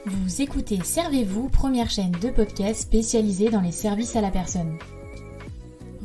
Vous écoutez Servez-vous, première chaîne de podcast spécialisée dans les services à la personne.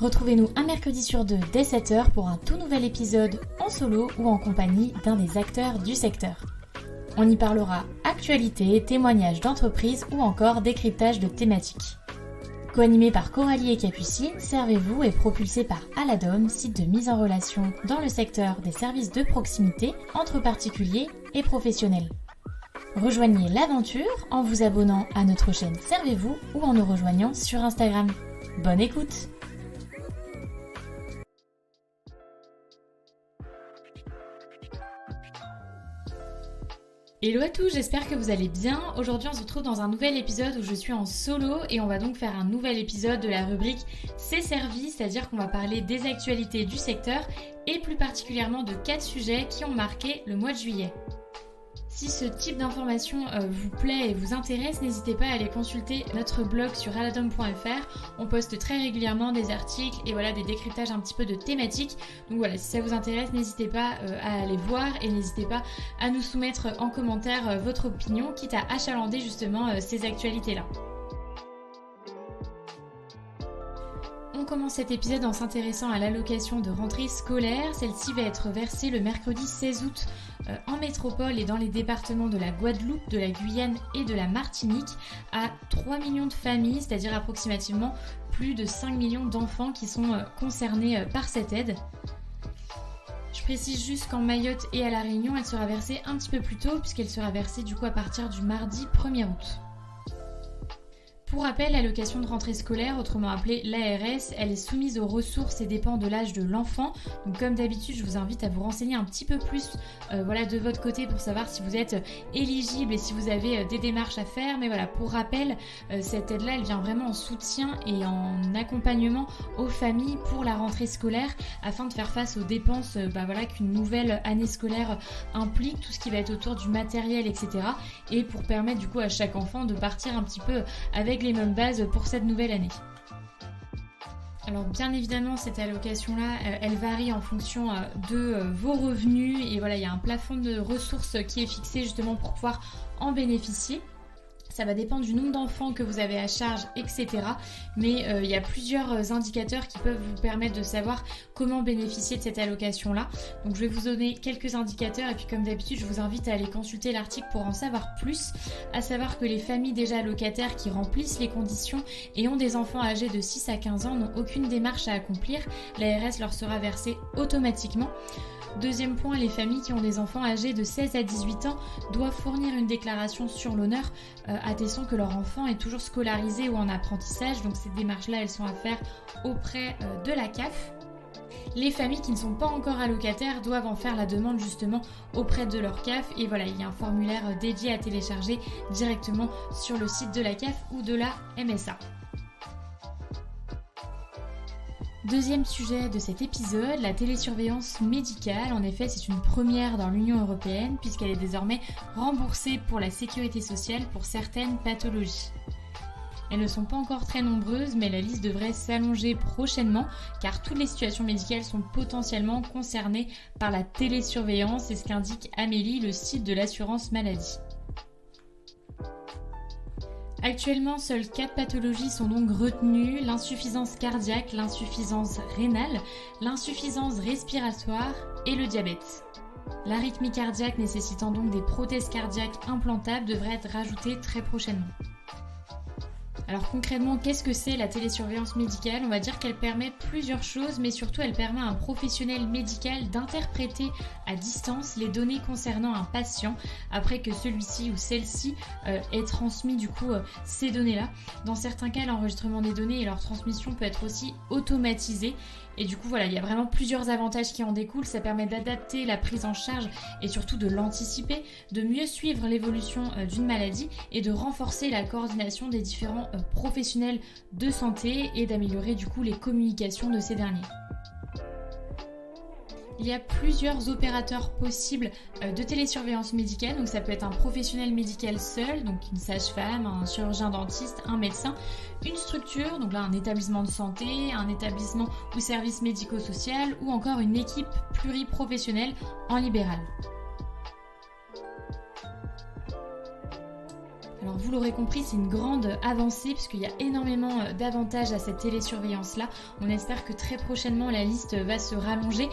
Retrouvez-nous un mercredi sur deux dès 7h pour un tout nouvel épisode en solo ou en compagnie d'un des acteurs du secteur. On y parlera actualité, témoignages d'entreprise ou encore décryptage de thématiques. Co-animé par Coralie et Capucine, Servez-vous est propulsé par Aladom, site de mise en relation dans le secteur des services de proximité entre particuliers et professionnels. Rejoignez l'aventure en vous abonnant à notre chaîne Servez-vous ou en nous rejoignant sur Instagram. Bonne écoute! Hello à tous, j'espère que vous allez bien. Aujourd'hui on se retrouve dans un nouvel épisode où je suis en solo et on va donc faire un nouvel épisode de la rubrique C'est servi, c'est-à-dire qu'on va parler des actualités du secteur et plus particulièrement de 4 sujets qui ont marqué le mois de juillet. Si ce type d'information vous plaît et vous intéresse, n'hésitez pas à aller consulter notre blog sur aladom.fr. On poste très régulièrement des articles et voilà des décryptages un petit peu de thématiques. Donc voilà, si ça vous intéresse, n'hésitez pas à aller voir et n'hésitez pas à nous soumettre en commentaire votre opinion, quitte à achalander justement ces actualités-là. On commence cet épisode en s'intéressant à l'allocation de rentrée scolaire. Celle-ci va être versée le mercredi 16 août en métropole et dans les départements de la Guadeloupe, de la Guyane et de la Martinique à 3 millions de familles, c'est-à-dire approximativement plus de 5 millions d'enfants qui sont concernés par cette aide. Je précise juste qu'en Mayotte et à La Réunion, elle sera versée un petit peu plus tôt puisqu'elle sera versée du coup à partir du mardi 1er août. Pour rappel, l'allocation de rentrée scolaire, autrement appelée l'ARS, elle est soumise aux ressources et dépend de l'âge de l'enfant. Donc comme d'habitude, je vous invite à vous renseigner un petit peu plus de votre côté pour savoir si vous êtes éligible et si vous avez des démarches à faire. Mais voilà, pour rappel, cette aide-là, elle vient vraiment en soutien et en accompagnement aux familles pour la rentrée scolaire afin de faire face aux dépenses qu'une nouvelle année scolaire implique, tout ce qui va être autour du matériel, etc. Et pour permettre du coup à chaque enfant de partir un petit peu avec les mêmes bases pour cette nouvelle année. Alors bien évidemment cette allocation-là, elle varie en fonction de vos revenus et voilà, il y a un plafond de ressources qui est fixé justement pour pouvoir en bénéficier. Ça va dépendre du nombre d'enfants que vous avez à charge, etc. Mais il y a plusieurs indicateurs qui peuvent vous permettre de savoir comment bénéficier de cette allocation-là. Donc je vais vous donner quelques indicateurs et puis comme d'habitude, je vous invite à aller consulter l'article pour en savoir plus. À savoir que les familles déjà allocataires qui remplissent les conditions et ont des enfants âgés de 6 à 15 ans n'ont aucune démarche à accomplir. L'ARS leur sera versée automatiquement. Deuxième point, les familles qui ont des enfants âgés de 16 à 18 ans doivent fournir une déclaration sur l'honneur attestant que leur enfant est toujours scolarisé ou en apprentissage. Donc ces démarches-là, elles sont à faire auprès de la CAF. Les familles qui ne sont pas encore allocataires doivent en faire la demande justement auprès de leur CAF. Et voilà, il y a un formulaire dédié à télécharger directement sur le site de la CAF ou de la MSA. Deuxième sujet de cet épisode, la télésurveillance médicale. En effet, c'est une première dans l'Union européenne puisqu'elle est désormais remboursée pour la sécurité sociale pour certaines pathologies. Elles ne sont pas encore très nombreuses, mais la liste devrait s'allonger prochainement car toutes les situations médicales sont potentiellement concernées par la télésurveillance, c'est ce qu'indique Amélie, le site de l'assurance maladie. Actuellement, seules 4 pathologies sont donc retenues, l'insuffisance cardiaque, l'insuffisance rénale, l'insuffisance respiratoire et le diabète. L'arythmie cardiaque nécessitant donc des prothèses cardiaques implantables devrait être rajoutée très prochainement. Alors concrètement, qu'est-ce que c'est la télésurveillance médicale ? On va dire qu'elle permet plusieurs choses, mais surtout elle permet à un professionnel médical d'interpréter à distance les données concernant un patient après que celui-ci ou celle-ci ait transmis du coup ces données-là. Dans certains cas, l'enregistrement des données et leur transmission peut être aussi automatisé. Et du coup, voilà, il y a vraiment plusieurs avantages qui en découlent. Ça permet d'adapter la prise en charge et surtout de l'anticiper, de mieux suivre l'évolution d'une maladie et de renforcer la coordination des différents professionnels de santé et d'améliorer du coup les communications de ces derniers. Il y a plusieurs opérateurs possibles de télésurveillance médicale, donc ça peut être un professionnel médical seul, donc une sage-femme, un chirurgien dentiste, un médecin, une structure, donc là un établissement de santé, un établissement ou service médico-social, ou encore une équipe pluriprofessionnelle en libéral. Alors vous l'aurez compris, c'est une grande avancée puisqu'il y a énormément d'avantages à cette télésurveillance-là. On espère que très prochainement la liste va se rallonger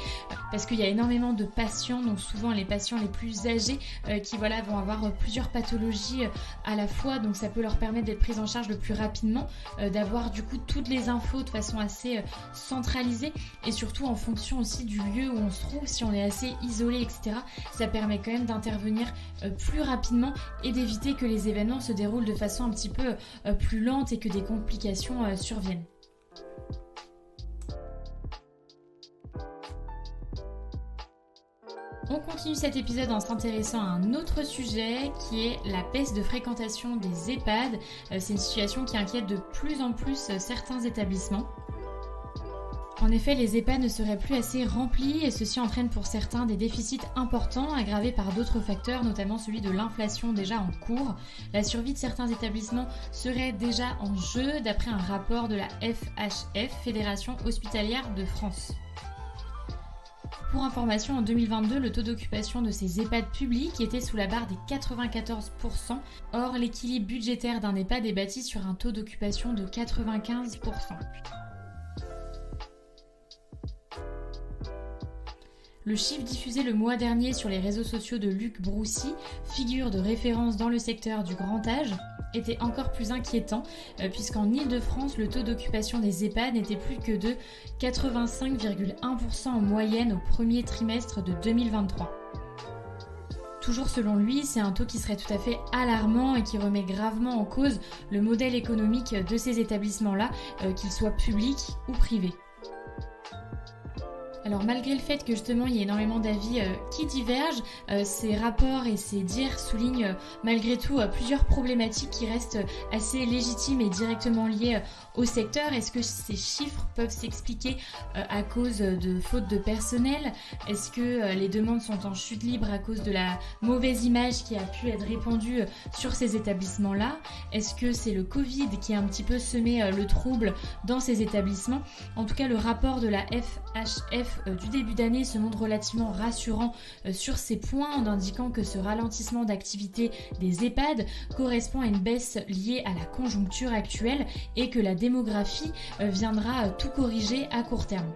parce qu'il y a énormément de patients, donc souvent les patients les plus âgés qui vont avoir plusieurs pathologies à la fois, donc ça peut leur permettre d'être pris en charge le plus rapidement, d'avoir du coup toutes les infos de façon assez centralisée et surtout en fonction aussi du lieu où on se trouve, si on est assez isolé, etc. Ça permet quand même d'intervenir plus rapidement et d'éviter que les événements se déroulent de façon un petit peu plus lente et que des complications surviennent. On continue cet épisode en s'intéressant à un autre sujet qui est la baisse de fréquentation des EHPAD. C'est une situation qui inquiète de plus en plus certains établissements. En effet, les EHPAD ne seraient plus assez remplis et ceci entraîne pour certains des déficits importants aggravés par d'autres facteurs, notamment celui de l'inflation déjà en cours. La survie de certains établissements serait déjà en jeu d'après un rapport de la FHF, Fédération Hospitalière de France. Pour information, en 2022, le taux d'occupation de ces EHPAD publics était sous la barre des 94%. Or, l'équilibre budgétaire d'un EHPAD est bâti sur un taux d'occupation de 95%. Le chiffre diffusé le mois dernier sur les réseaux sociaux de Luc Broussy, figure de référence dans le secteur du grand âge, était encore plus inquiétant puisqu'en Île-de-France, le taux d'occupation des EHPAD n'était plus que de 85,1% en moyenne au premier trimestre de 2023. Toujours selon lui, c'est un taux qui serait tout à fait alarmant et qui remet gravement en cause le modèle économique de ces établissements-là, qu'ils soient publics ou privés. Alors malgré le fait que justement il y ait énormément d'avis qui divergent, ces rapports et ces dires soulignent malgré tout plusieurs problématiques qui restent assez légitimes et directement liées au secteur. Est-ce que ces chiffres peuvent s'expliquer à cause de faute de personnel? Est-ce que les demandes sont en chute libre à cause de la mauvaise image qui a pu être répandue sur ces établissements-là? Est-ce que c'est le Covid qui a un petit peu semé le trouble dans ces établissements? En tout cas, le rapport de la FHF du début d'année se montre relativement rassurant sur ces points en indiquant que ce ralentissement d'activité des EHPAD correspond à une baisse liée à la conjoncture actuelle et que la démographie viendra tout corriger à court terme.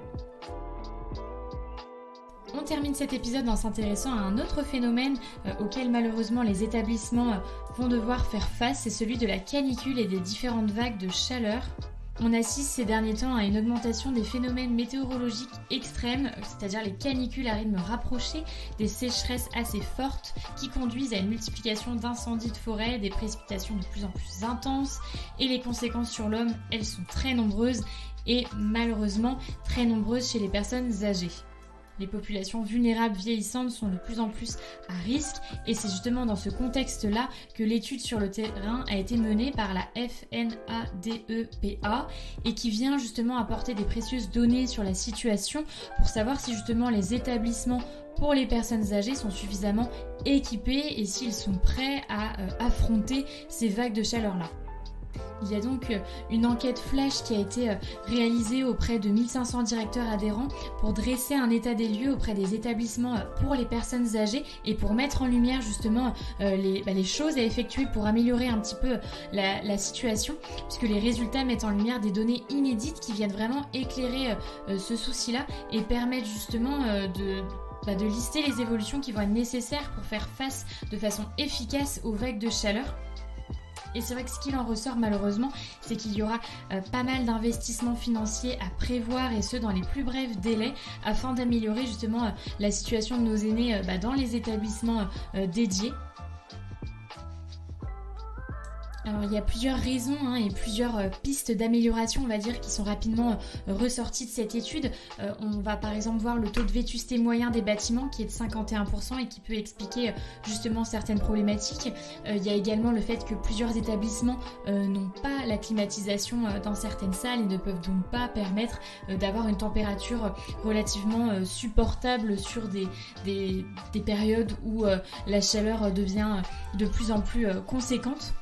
On termine cet épisode en s'intéressant à un autre phénomène auquel malheureusement les établissements vont devoir faire face, c'est celui de la canicule et des différentes vagues de chaleur. On assiste ces derniers temps à une augmentation des phénomènes météorologiques extrêmes, c'est-à-dire les canicules à rythme rapproché, des sécheresses assez fortes qui conduisent à une multiplication d'incendies de forêt, des précipitations de plus en plus intenses et les conséquences sur l'homme, elles sont très nombreuses et malheureusement très nombreuses chez les personnes âgées. Les populations vulnérables vieillissantes sont de plus en plus à risque et c'est justement dans ce contexte-là que l'étude sur le terrain a été menée par la FNADEPA et qui vient justement apporter des précieuses données sur la situation pour savoir si justement les établissements pour les personnes âgées sont suffisamment équipés et s'ils sont prêts à affronter ces vagues de chaleur-là. Il y a donc une enquête flash qui a été réalisée auprès de 1500 directeurs adhérents pour dresser un état des lieux auprès des établissements pour les personnes âgées et pour mettre en lumière justement les choses à effectuer pour améliorer un petit peu la situation, puisque les résultats mettent en lumière des données inédites qui viennent vraiment éclairer ce souci-là et permettent justement de lister les évolutions qui vont être nécessaires pour faire face de façon efficace aux vagues de chaleur. Et c'est vrai que ce qu'il en ressort malheureusement, c'est qu'il y aura pas mal d'investissements financiers à prévoir et ce dans les plus brefs délais afin d'améliorer justement la situation de nos aînés dans les établissements dédiés. Alors il y a plusieurs raisons et plusieurs pistes d'amélioration, on va dire, qui sont rapidement ressorties de cette étude. On va par exemple voir le taux de vétusté moyen des bâtiments qui est de 51% et qui peut expliquer justement certaines problématiques. Il y a également le fait que plusieurs établissements n'ont pas la climatisation dans certaines salles et ne peuvent donc pas permettre d'avoir une température relativement supportable sur des périodes où la chaleur devient de plus en plus conséquente.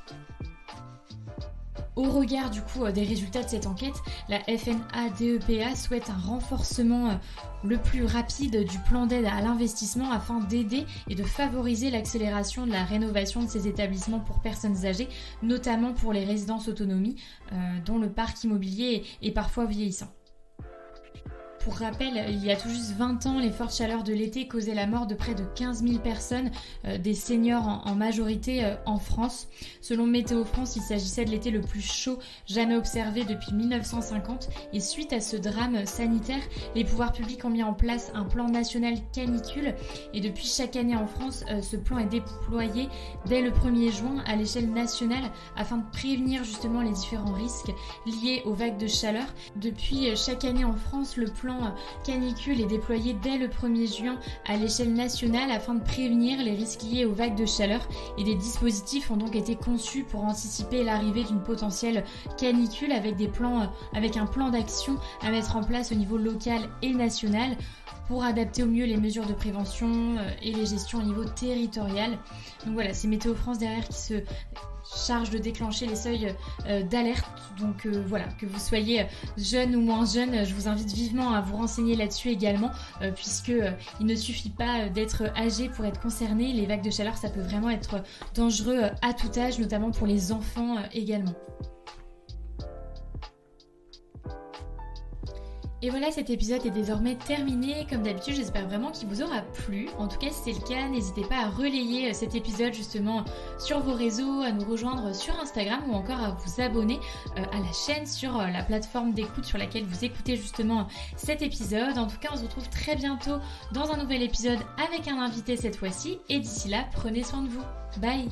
Au regard du coup des résultats de cette enquête, la FNADEPA souhaite un renforcement le plus rapide du plan d'aide à l'investissement afin d'aider et de favoriser l'accélération de la rénovation de ces établissements pour personnes âgées, notamment pour les résidences autonomie dont le parc immobilier est parfois vieillissant. Pour rappel, il y a tout juste 20 ans, les fortes chaleurs de l'été causaient la mort de près de 15 000 personnes, des seniors en majorité en France. Selon Météo France, il s'agissait de l'été le plus chaud jamais observé depuis 1950. Et suite à ce drame sanitaire, les pouvoirs publics ont mis en place un plan national canicule. Et depuis chaque année en France, ce plan est déployé dès le 1er juin à l'échelle nationale afin de prévenir justement les différents risques liés aux vagues de chaleur. Depuis chaque année en France, le plan canicule est déployé dès le 1er juin à l'échelle nationale afin de prévenir les risques liés aux vagues de chaleur et des dispositifs ont donc été conçus pour anticiper l'arrivée d'une potentielle canicule avec un plan d'action à mettre en place au niveau local et national pour adapter au mieux les mesures de prévention et les gestions au niveau territorial. Donc voilà, c'est Météo France derrière qui se charge de déclencher les seuils d'alerte. Donc voilà, que vous soyez jeune ou moins jeune, je vous invite vivement à vous renseigner là-dessus également, puisque il ne suffit pas d'être âgé pour être concerné. Les vagues de chaleur, ça peut vraiment être dangereux à tout âge, notamment pour les enfants également. Et voilà, cet épisode est désormais terminé. Comme d'habitude, j'espère vraiment qu'il vous aura plu. En tout cas, si c'est le cas, n'hésitez pas à relayer cet épisode justement sur vos réseaux, à nous rejoindre sur Instagram ou encore à vous abonner à la chaîne sur la plateforme d'écoute sur laquelle vous écoutez justement cet épisode. En tout cas, on se retrouve très bientôt dans un nouvel épisode avec un invité cette fois-ci. Et d'ici là, prenez soin de vous. Bye!